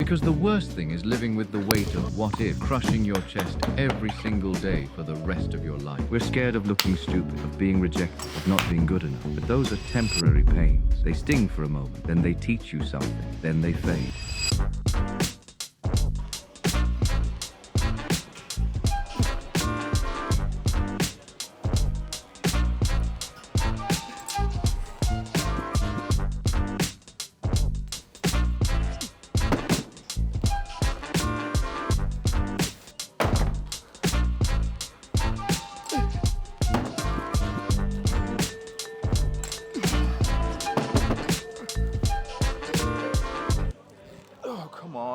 Because the worst thing is living with the weight of what if crushing your chest every single day for the rest of your life. We're scared of looking stupid, of being rejected, of not being good enough. But those are temporary pains. They sting for a moment, then they teach you something, then they fade.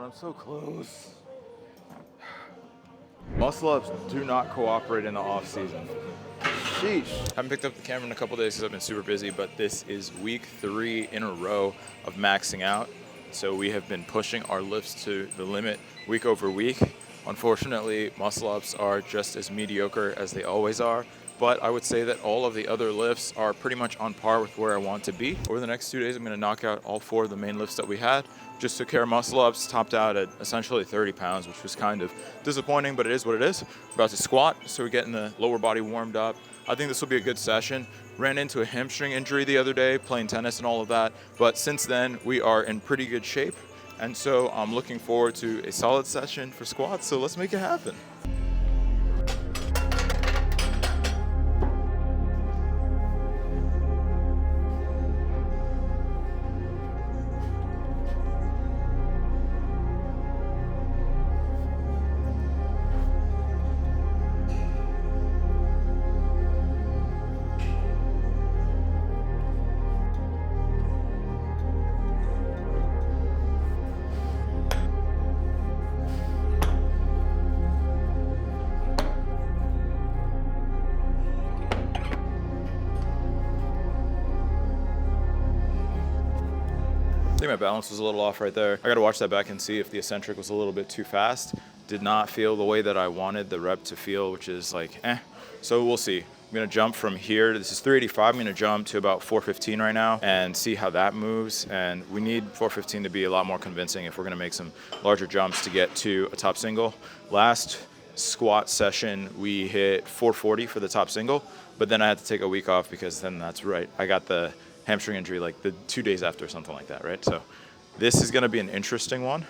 I'm so close. Muscle ups do not cooperate in the off season. Sheesh. Haven't picked up the camera in a couple days because I've been super busy, but this is week 3 in a row of maxing out. So we have been pushing our lifts to the limit week over week. Unfortunately, muscle ups are just as mediocre as they always are. But I would say that all of the other lifts are pretty much on par with where I want to be. Over the next 2 days, I'm gonna knock out all 4 of the main lifts that we had. Just took care of muscle ups, topped out at essentially 30 pounds, which was kind of disappointing, but it is what it is. We're about to squat, so we're getting the lower body warmed up. I think this will be a good session. Ran into a hamstring injury the other day, playing tennis and all of that. But since then, we are in pretty good shape. And so I'm looking forward to a solid session for squats, so let's make it happen. I think my balance was a little off right there. I got to watch that back and see if the eccentric was a little bit too fast. Did not feel the way that I wanted the rep to feel, which is like, So we'll see. I'm gonna jump from here. This is 385. I'm gonna jump to about 415 right now and see how that moves. And we need 415 to be a lot more convincing if we're gonna make some larger jumps to get to a top single. Last squat session, we hit 440 for the top single, but then I had to take a week off because then that's right. I got the hamstring injury like the 2 days after, something like that, right? So this is gonna be an interesting one.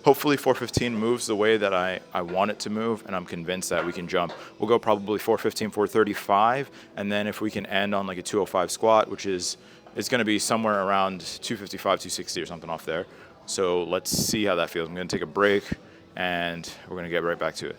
Hopefully 415 moves the way that I want it to move, and I'm convinced that we can jump. We'll go probably 415, 435, and then if we can end on like a 205 squat, which is, it's gonna be somewhere around 255, 260 or something off there. So let's see how that feels. I'm gonna take a break, and we're gonna get right back to it.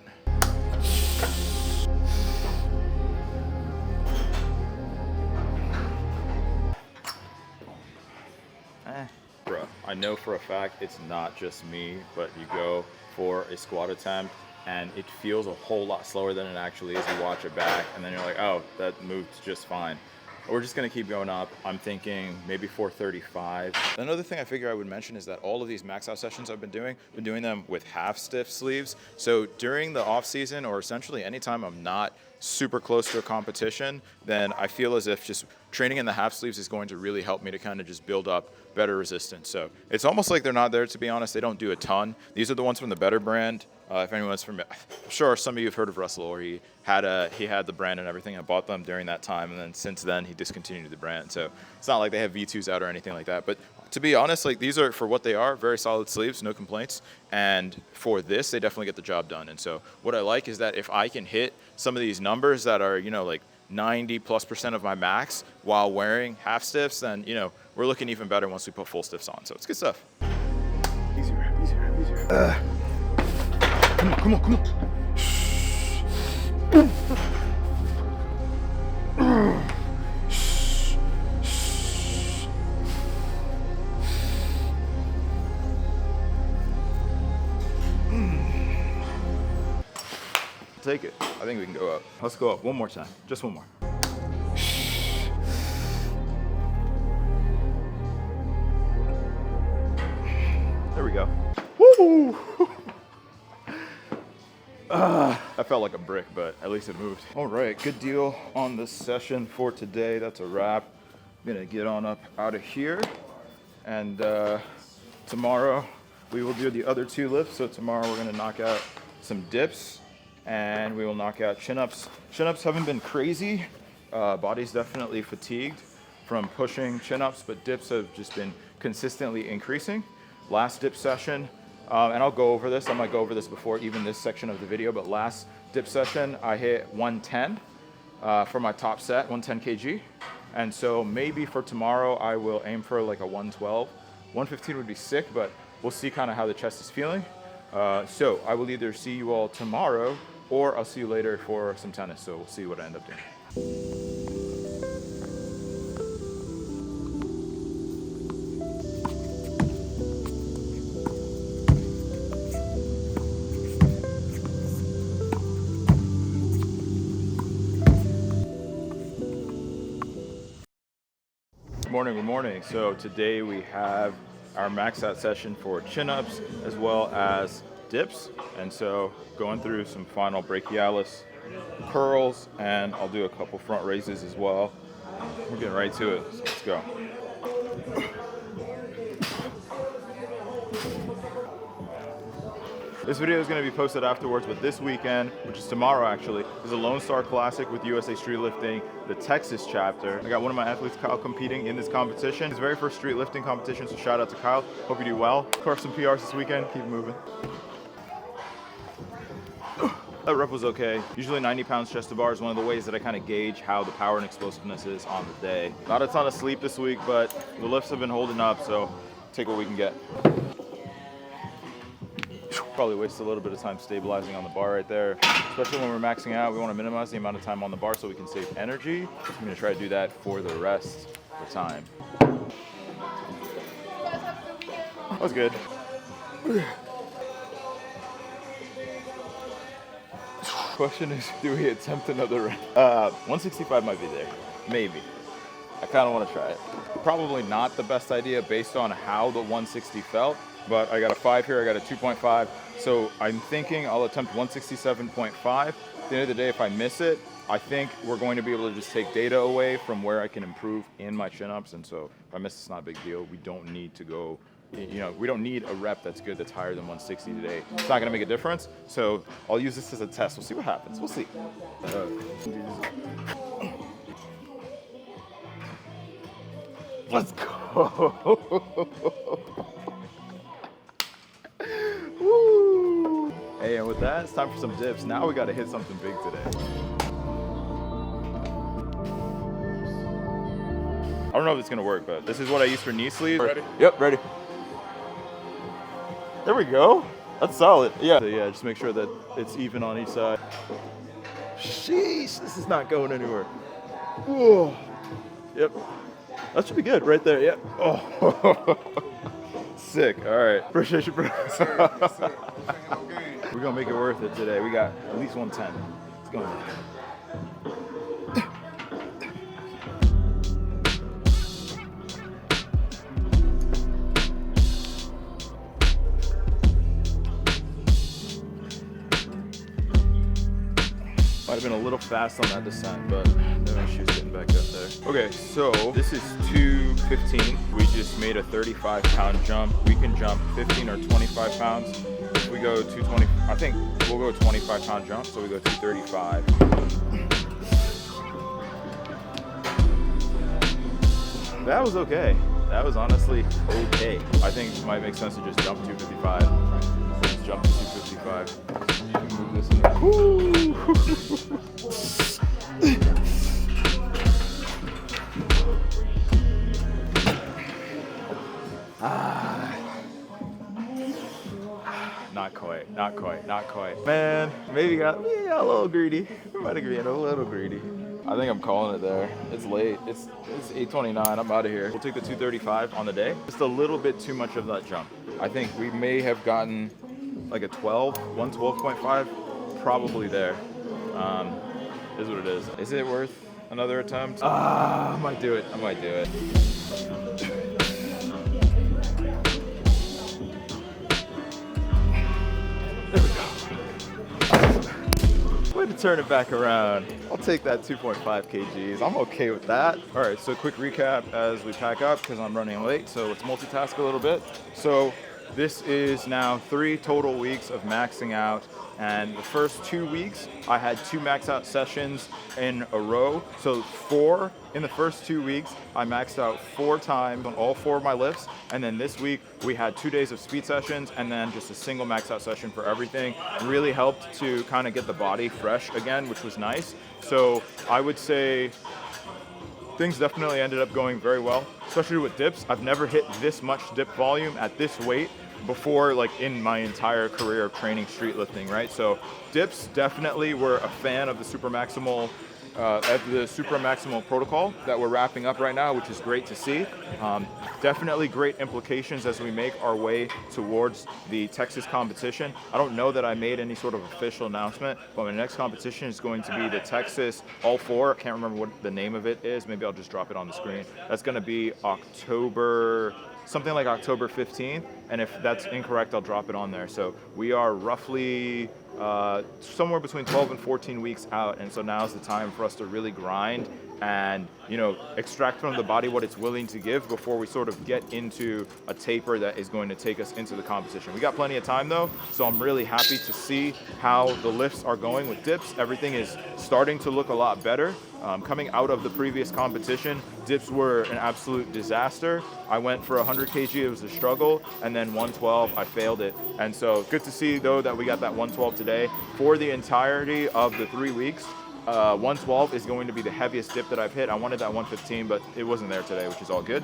Bro, I know for a fact it's not just me, but you go for a squat attempt and it feels a whole lot slower than it actually is. You watch it back and then you're like, oh, that moved just fine. We're just gonna keep going up. I'm thinking maybe 435. Another thing I figure I would mention is that all of these max out sessions I've been doing them with half stiff sleeves. So during the off season, or essentially anytime I'm not super close to a competition, then I feel as if just training in the half sleeves is going to really help me to kind of just build up better resistance. So it's almost like they're not there, to be honest. They don't do a ton. These are the ones from the Better brand. If anyone's from, I'm sure some of you have heard of Russell, or he had the brand and everything. I bought them during that time, and then since then he discontinued the brand. So it's not like they have V2s out or anything like that. But to be honest, like these are, for what they are, very solid sleeves, no complaints. And for this, they definitely get the job done. And so what I like is that if I can hit some of these numbers that are, you know, like 90+% of my max while wearing half stiffs, then, you know, we're looking even better once we put full stiffs on. So it's good stuff. Easy rep, easy rep, easy rep. Come on, come on. Take it. I think we can go up. Let's go up one more time. Just one more. There we go. Woo! That felt like a brick, but at least it moved. All right, good deal on the session for today. That's a wrap. I'm gonna get on up out of here. And tomorrow we will do the other 2 lifts. So tomorrow we're gonna knock out some dips and we will knock out chin-ups. Chin-ups haven't been crazy. Body's definitely fatigued from pushing chin-ups, but dips have just been consistently increasing. Last dip session, and I'll go over this, I might go over this before even this section of the video, but last dip session, I hit 110 for my top set, 110 kg. And so maybe for tomorrow, I will aim for like a 112. 115 would be sick, but we'll see kind of how the chest is feeling. So I will either see you all tomorrow or I'll see you later for some tennis. So we'll see what I end up doing. Good morning. So today we have our max out session for chin-ups as well as dips. And so going through some final brachialis curls, and I'll do a couple front raises as well. We're getting right to it, so let's go. This video is going to be posted afterwards, but this weekend, which is tomorrow actually, is a Lone Star Classic with USA Streetlifting, the Texas chapter. I got one of my athletes, Kyle, competing in this competition. His very first streetlifting competition, so shout out to Kyle. Hope you do well. Crush some PRs this weekend, keep moving. That rep was okay. Usually 90 pounds chest to bar is one of the ways that I kind of gauge how the power and explosiveness is on the day. Not a ton of sleep this week, but the lifts have been holding up, so take what we can get. Probably waste a little bit of time stabilizing on the bar right there. Especially when we're maxing out, we want to minimize the amount of time on the bar so we can save energy. I'm going to try to do that for the rest of the time. That was good. Question is, do we attempt another rep? 165 might be there, maybe. I kind of want to try it. Probably not the best idea based on how the 160 felt, but I got a 5 here, I got a 2.5. So I'm thinking I'll attempt 167.5. At the end of the day, if I miss it, I think we're going to be able to just take data away from where I can improve in my chin-ups. And so if I miss, it's not a big deal. We don't need to go, we don't need a rep that's good that's higher than 160 today. It's not gonna make a difference. So I'll use this as a test. We'll see what happens. We'll see. Let's go. Woo. Hey, and with that, it's time for some dips. Now we gotta hit something big today. I don't know if it's gonna work, but this is what I use for knee sleeves. Ready? Yep, ready. There we go. That's solid. Yeah. So yeah, just make sure that it's even on each side. Sheesh, this is not going anywhere. Whoa. Yep. That should be good right there. Yep. Oh. Sick. All right. Appreciate you, bro. We're gonna make it worth it today. We got at least 110. Let's go. Might have been a little fast on that descent, but no issues getting back up there. Okay, so this is 215. We just made a 35-pound jump. We can jump 15 or 25 pounds. If we go 220, I think we'll go 25-pound jump, so we go 235. That was okay. That was honestly okay. I think it might make sense to just jump 255. Just jump to 255. Move this in there. Not quite. Man, maybe got a little greedy. We might have been a little greedy. I think I'm calling it there. It's late. It's 8:29. I'm out of here. We'll take the 235 on the day. Just a little bit too much of that jump. I think we may have gotten like a 112.5, probably there. Is what it is. Is it worth another attempt? I might do it. There we go. Way to turn it back around. I'll take that 2.5 kgs. I'm okay with that. All right, so quick recap as we pack up because I'm running late. So let's multitask a little bit. So this is now 3 total weeks of maxing out. And the first 2 weeks, I had 2 max out sessions in a row. So 4 in the first 2 weeks, I maxed out 4 times on all 4 of my lifts. And then this week, we had 2 days of speed sessions and then just a single max out session for everything. It really helped to kind of get the body fresh again, which was nice. So I would say things definitely ended up going very well, especially with dips. I've never hit this much dip volume at this weight before, like in my entire career of training street lifting, right? So dips definitely were a fan of the Supramaximal protocol that we're wrapping up right now, which is great to see. Definitely great implications as we make our way towards the Texas competition. I don't know that I made any sort of official announcement, but my next competition is going to be the Texas All 4. I can't remember what the name of it is. Maybe I'll just drop it on the screen. That's going to be something like October 15th, and if that's incorrect, I'll drop it on there. So we are roughly somewhere between 12 and 14 weeks out, and so now's the time for us to really grind and, you know, extract from the body what it's willing to give before we sort of get into a taper that is going to take us into the competition. We got plenty of time though, so I'm really happy to see how the lifts are going with dips. Everything is starting to look a lot better. Coming out of the previous competition, dips were an absolute disaster. I went for 100 kg, it was a struggle, and then 112, I failed it. And so good to see though that we got that 112 today. For the entirety of the 3 weeks, 112 is going to be the heaviest dip that I've hit. I wanted that 115, but it wasn't there today, which is all good.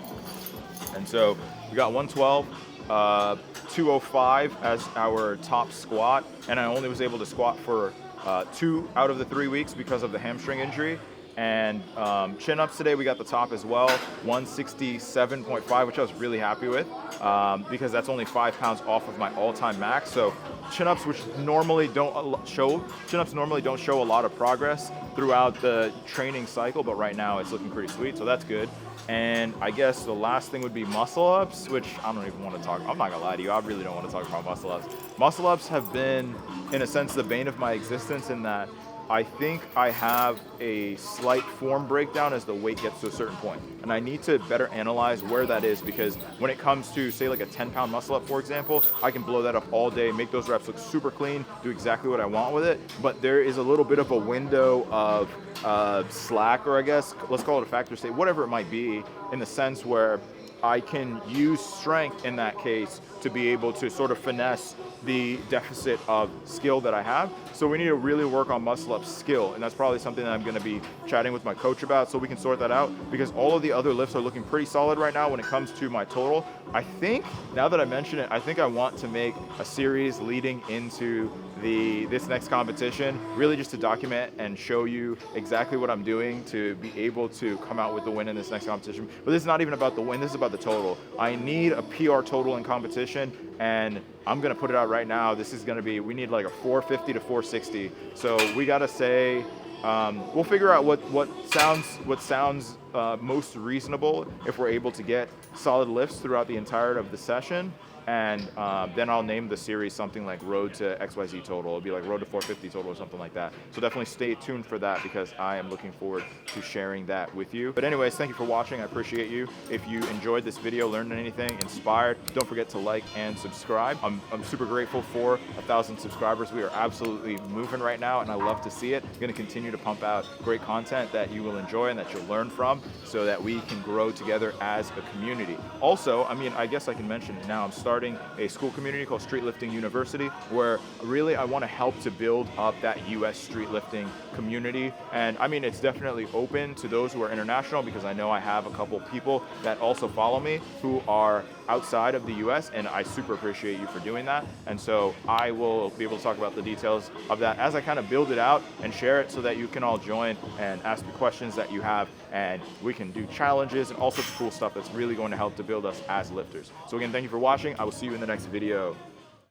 And so we got 112, 205 as our top squat, and I only was able to squat for 2 out of the 3 weeks because of the hamstring injury. And chin-ups today, we got the top as well, 167.5, which I was really happy with because that's only 5 pounds off of my all-time max. So chin-ups, which normally don't show a lot of progress throughout the training cycle, but right now it's looking pretty sweet, so that's good. And I guess the last thing would be muscle-ups, which I don't even want to talk. I'm not gonna lie to you, I really don't want to talk about muscle-ups. Muscle-ups have been, in a sense, the bane of my existence in that I think I have a slight form breakdown as the weight gets to a certain point. And I need to better analyze where that is, because when it comes to, say, like a 10-pound muscle up, for example, I can blow that up all day, make those reps look super clean, do exactly what I want with it. But there is a little bit of a window of slack, or I guess, let's call it a factor state, whatever it might be, in the sense where I can use strength in that case to be able to sort of finesse the deficit of skill that I have. So we need to really work on muscle up skill, and that's probably something that I'm going to be chatting with my coach about so we can sort that out, because all of the other lifts are looking pretty solid right now when it comes to my total. I think, now that I mention it, I think I want to make a series leading into this next competition, really just to document and show you exactly what I'm doing to be able to come out with the win in this next competition. But this is not even about the win, this is about the total. I need a PR total in competition, and I'm gonna put it out right now. This is gonna be, we need like a 450 to 460. So we gotta say, we'll figure out what sounds most reasonable if we're able to get solid lifts throughout the entirety of the session. And then I'll name the series something like Road to XYZ Total. It'll be like Road to 450 Total or something like that. So definitely stay tuned for that, because I am looking forward to sharing that with you. But anyways, thank you for watching. I appreciate you. If you enjoyed this video, learned anything, inspired, don't forget to like and subscribe. I'm super grateful for 1,000 subscribers. We are absolutely moving right now, and I love to see it. I'm going to continue to pump out great content that you will enjoy and that you'll learn from, so that we can grow together as a community. Also, I mean, I guess I can mention it now. I'm starting a school community called Streetlifting University, where really I want to help to build up that US streetlifting community. And I mean, it's definitely open to those who are international, because I know I have a couple people that also follow me who are outside of the US, and I super appreciate you for doing that. And so I will be able to talk about the details of that as I kind of build it out and share it, so that you can all join and ask the questions that you have, and we can do challenges and all sorts of cool stuff that's really going to help to build us as lifters. So again, thank you for watching. I will see you in the next video.